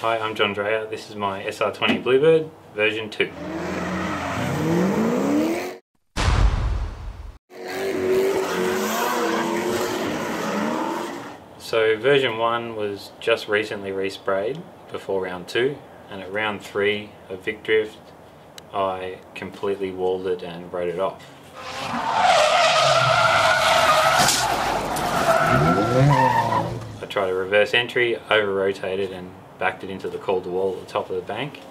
Hi, I'm John Dreyer. This is my SR20 Bluebird version 2. So version 1 was just recently resprayed before round 2, and at round 3 of VicDrift I completely walled it and wrote it off. I tried a reverse entry, over-rotated and backed it into the Calder wall at the top of the bank.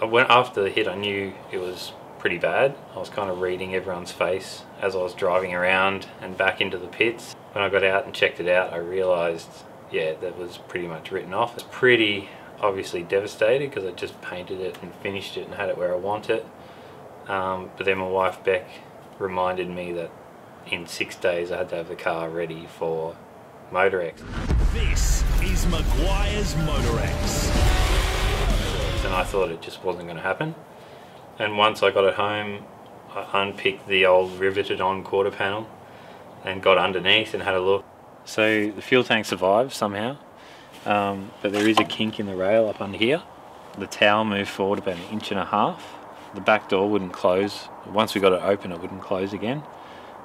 After the hit I knew it was pretty bad. I was kind of reading everyone's face as I was driving around and back into the pits. When I got out and checked it out, I realised, yeah, that was pretty much written off. It's pretty obviously devastated because I just painted it and finished it and had it where I want it. But then my wife Beck reminded me that in 6 days I had to have the car ready for MotorEx. This is Meguiar's MotorEx. And I thought it just wasn't going to happen. And once I got it home, I unpicked the old riveted on quarter panel and got underneath and had a look. So the fuel tank survived somehow, but there is a kink in the rail up under here. The tower moved forward about 1.5 inches. The back door wouldn't close. Once we got it open, it wouldn't close again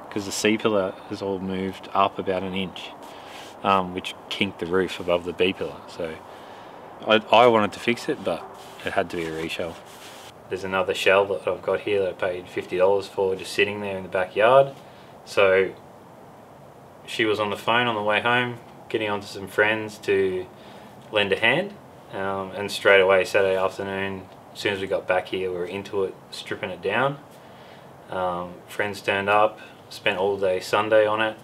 because the C-pillar has all moved up about 1 inch, which kinked the roof above the B-pillar. So I wanted to fix it, but it had to be a reshell. There's another shell that I've got here that I paid $50 for, just sitting there in the backyard. So she was on the phone on the way home, getting onto some friends to lend a hand, and straight away Saturday afternoon, as soon as we got back here, we were into it, stripping it down. Friends turned up, spent all day Sunday on it.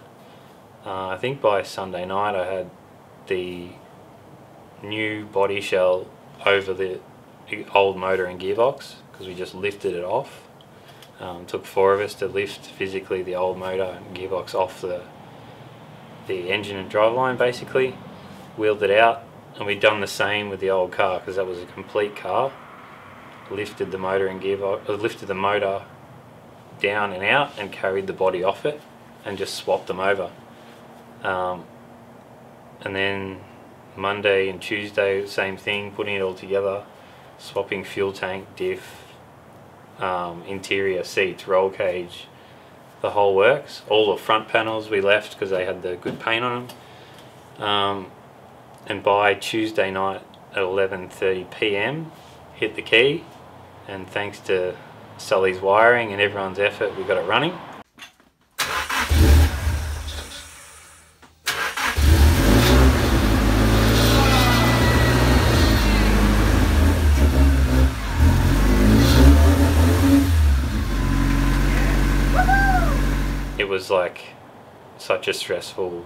I think by Sunday night I had the new body shell over the old motor and gearbox because we just lifted it off. Took 4 of us to lift physically the old motor and gearbox off the engine and driveline basically, wheeled it out, and we'd done the same with the old car because that was a complete car. Lifted the motor and gearbox, lifted the motor down and out and carried the body off it and just swapped them over. And then Monday and Tuesday, same thing, putting it all together, swapping fuel tank, diff, interior seats, roll cage, the whole works. All the front panels we left because they had the good paint on them. And by Tuesday night at 11:30 PM, hit the key, and thanks to Sully's wiring and everyone's effort, we got it running. It was like such a stressful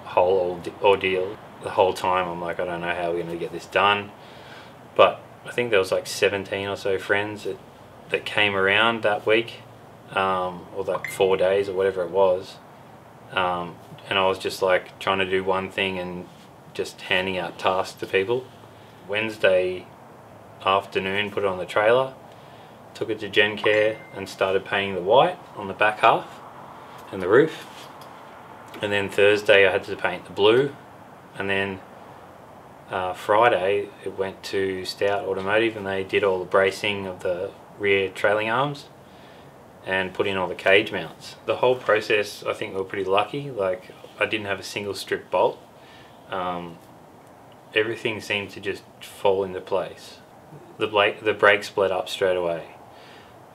whole ordeal. The whole time I'm like, I don't know how we're going to get this done. But I think there was like 17 or so friends that came around that week, or that 4 days or whatever it was. And I was just like trying to do one thing and just handing out tasks to people. Wednesday afternoon, put it on the trailer, took it to Gen Care and started painting the white on the back half and the roof. And then Thursday I had to paint the blue, and then Friday it went to Stout Automotive and they did all the bracing of the rear trailing arms and put in all the cage mounts. The whole process, I think we were pretty lucky. Like, I didn't have a single strip bolt. Everything seemed to just fall into place. The brake split up straight away.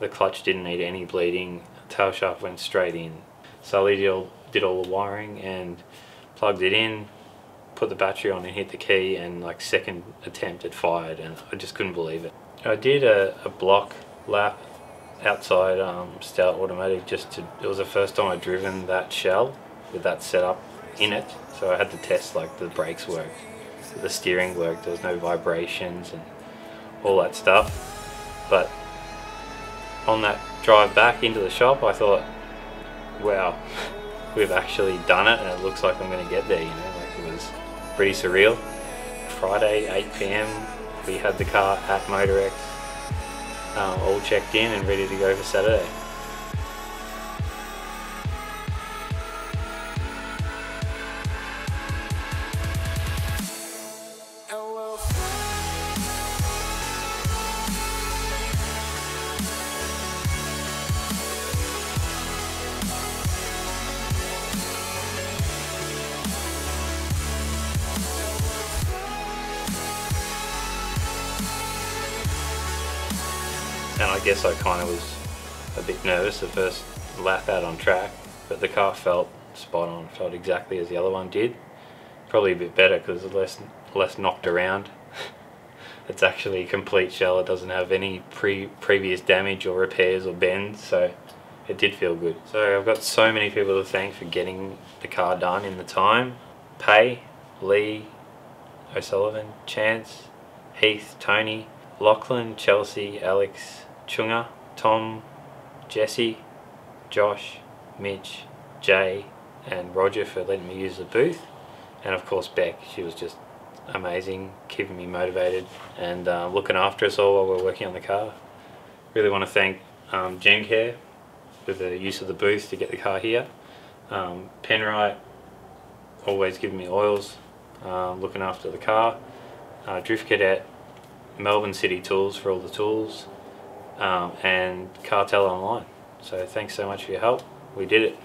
The clutch didn't need any bleeding. The tail shaft went straight in. Sully did all the wiring and plugged it in, put the battery on and hit the key, and like second attempt it fired, and I just couldn't believe it. I did a block lap outside Stout Automotive it was the first time I'd driven that shell with that setup in it, so I had to test like the brakes worked, the steering worked, there was no vibrations and all that stuff. But on that drive back into the shop I thought, wow, we've actually done it and it looks like I'm going to get there, you know, like it was pretty surreal. Friday 8 PM we had the car at MotorEx, all checked in and ready to go for Saturday. and I guess I kind of was a bit nervous the first lap out on track, but the car felt spot on, felt exactly as the other one did. Probably a bit better because it's less knocked around. It's actually a complete shell. It doesn't have any previous damage or repairs or bends, so it did feel good. So I've got so many people to thank for getting the car done in the time. Pay, Lee, O'Sullivan, Chance, Heath, Tony, Lachlan, Chelsea, Alex, Chunga, Tom, Jesse, Josh, Mitch, Jay and Roger for letting me use the booth, and of course Beck. She was just amazing, keeping me motivated and looking after us all while we're working on the car. Really want to thank GenCare with the use of the booth to get the car here. Penrite, always giving me oils, looking after the car. Drift Cadet, Melbourne City Tools for all the tools, and Cartel Online. So thanks so much for your help. We did it.